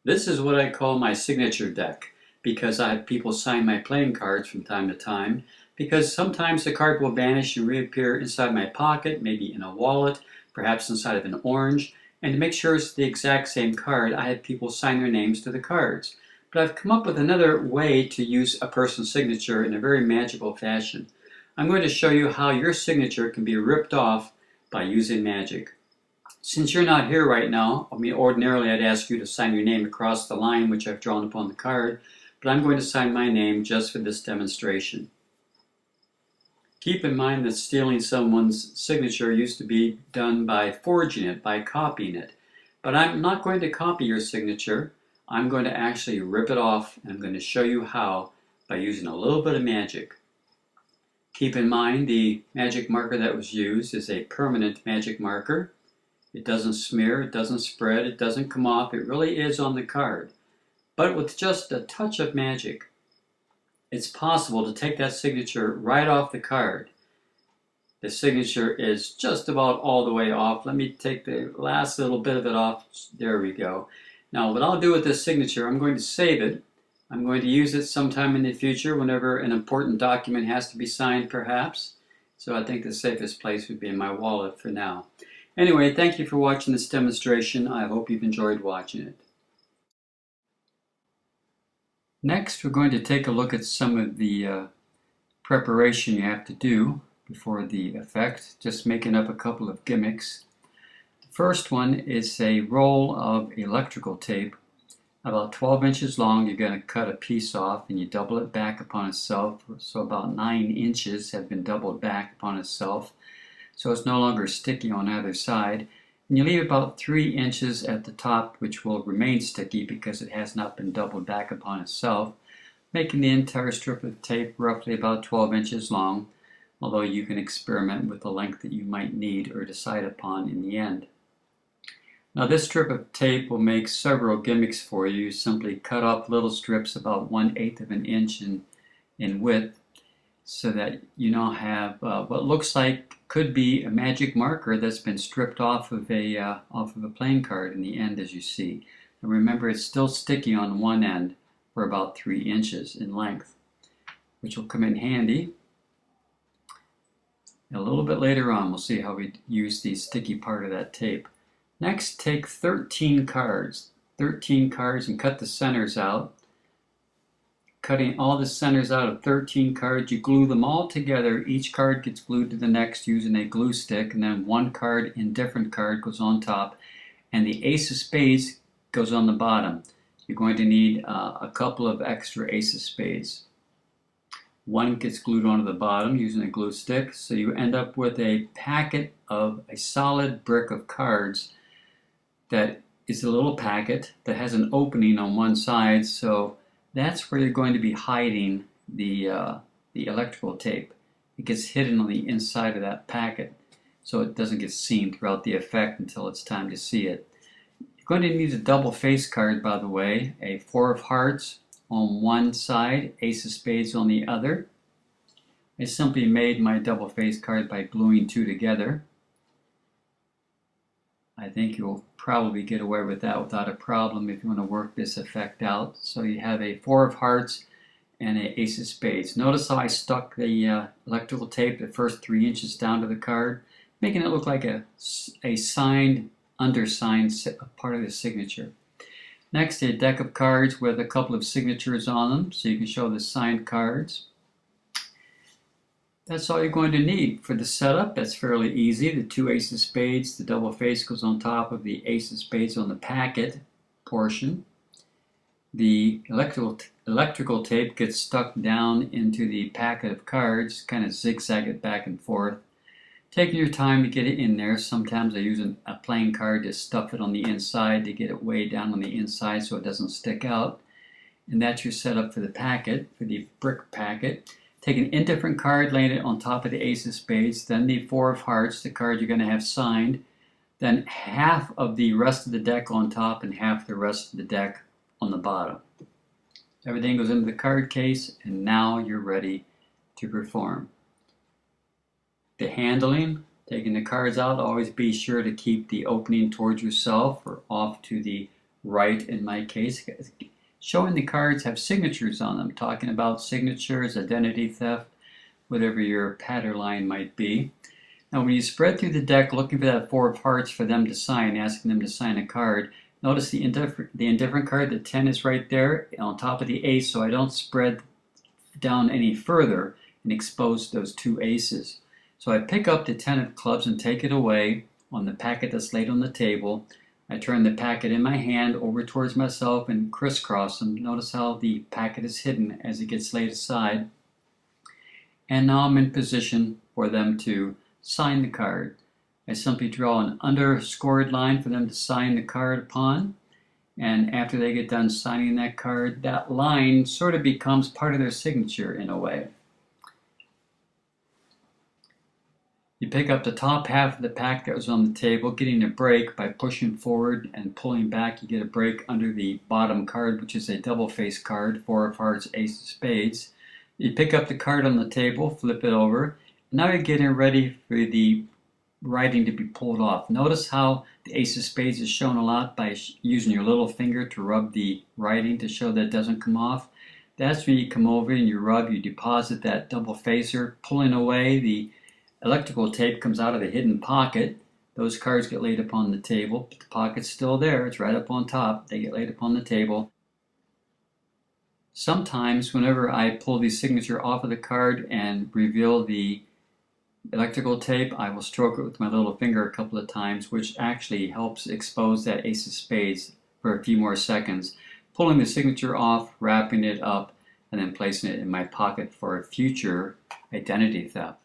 This is what I call my signature deck because I have people sign my playing cards from time to time because sometimes the card will vanish and reappear inside my pocket, maybe in a wallet, perhaps inside of an orange, and to make sure it's the exact same card, I have people sign their names to the cards. But I've come up with another way to use a person's signature in a very magical fashion. I'm going to show you how your signature can be ripped off by using magic. Since you're not here right now, ordinarily I'd ask you to sign your name across the line which I've drawn upon the card, but I'm going to sign my name just for this demonstration. Keep in mind that stealing someone's signature used to be done by forging it, by copying it. But I'm not going to copy your signature. I'm going to actually rip it off, and I'm going to show you how by using a little bit of magic. Keep in mind the magic marker that was used is a permanent magic marker. It doesn't smear, it doesn't spread, it doesn't come off. It really is on the card. But with just a touch of magic, it's possible to take that signature right off the card. The signature is just about all the way off. Let me take the last little bit of it off. There we go. Now what I'll do with this signature, I'm going to save it. I'm going to use it sometime in the future whenever an important document has to be signed perhaps. So I think the safest place would be in my wallet for now. Anyway, thank you for watching this demonstration. I hope you've enjoyed watching it. Next, we're going to take a look at some of the preparation you have to do before the effect, just making up a couple of gimmicks. The first one is a roll of electrical tape, about 12 inches long. You're going to cut a piece off and you double it back upon itself, so about 9 inches have been doubled back upon itself, so it's no longer sticky on either side. And you leave about 3 inches at the top, which will remain sticky because it has not been doubled back upon itself, making the entire strip of tape roughly about 12 inches long, although you can experiment with the length that you might need or decide upon in the end. Now this strip of tape will make several gimmicks for you. You simply cut off little strips about 1/8 of an inch in width, so that you now have what looks like could be a magic marker that's been stripped off of a playing card in the end, as you see. And remember, it's still sticky on one end for about 3 inches in length, which will come in handy. A little bit later on, we'll see how we use the sticky part of that tape. Next, take 13 cards, and cut the centers out. Cutting all the centers out of 13 cards, you glue them all together. Each card gets glued to the next using a glue stick, and then one card in different card goes on top, and the ace of spades goes on the bottom. You're going to need a couple of extra ace of spades. One gets glued onto the bottom using a glue stick, so you end up with a packet of a solid brick of cards that is a little packet that has an opening on one side, so that's where you're going to be hiding the electrical tape. It gets hidden on the inside of that packet, so it doesn't get seen throughout the effect until it's time to see it. You're going to need a double face card, by the way, a 4 of hearts on one side, ace of spades on the other. I simply made my double face card by gluing 2 together. I think you'll probably get away with that without a problem if you want to work this effect out. So you have a 4 of hearts and an ace of spades. Notice how I stuck the electrical tape the first 3 inches down to the card, making it look like a signed, undersigned part of the signature. Next, a deck of cards with a couple of signatures on them, so you can show the signed cards. That's all you're going to need for the setup. That's fairly easy. The 2 ace of spades, the double face goes on top of the ace of spades on the packet portion. The electrical tape gets stuck down into the packet of cards, kind of zigzag it back and forth. Taking your time to get it in there. Sometimes I use a playing card to stuff it on the inside to get it way down on the inside so it doesn't stick out. And that's your setup for the packet, for the brick packet. Take an indifferent card, laying it on top of the ace of spades, then the 4 of hearts, the card you're going to have signed, then half of the rest of the deck on top and half the rest of the deck on the bottom. Everything goes into the card case, and now you're ready to perform. The handling, taking the cards out, always be sure to keep the opening towards yourself or off to the right in my case, showing the cards have signatures on them, talking about signatures, identity theft, whatever your pattern line might be. Now when you spread through the deck looking for that 4 of hearts for them to sign, asking them to sign a card, notice the indifferent card, the 10 is right there on top of the ace, so I don't spread down any further and expose those 2 aces. So I pick up the 10 of clubs and take it away on the packet that's laid on the table. I turn the packet in my hand over towards myself and crisscross them. Notice how the packet is hidden as it gets laid aside. And now I'm in position for them to sign the card. I simply draw an underscored line for them to sign the card upon. And after they get done signing that card, that line sort of becomes part of their signature in a way. You pick up the top half of the pack that was on the table, getting a break by pushing forward and pulling back. You get a break under the bottom card, which is a double face card, 4 of hearts, ace of spades. You pick up the card on the table, flip it over. Now you're getting ready for the writing to be pulled off. Notice how the ace of spades is shown a lot by using your little finger to rub the writing to show that it doesn't come off. That's when you come over and you rub, you deposit that double facer, pulling away. The electrical tape comes out of the hidden pocket. Those cards get laid upon the table, but the pocket's still there. It's right up on top. They get laid upon the table. Sometimes whenever I pull the signature off of the card and reveal the electrical tape, I will stroke it with my little finger a couple of times, which actually helps expose that ace of spades for a few more seconds. Pulling the signature off, wrapping it up, and then placing it in my pocket for a future identity theft.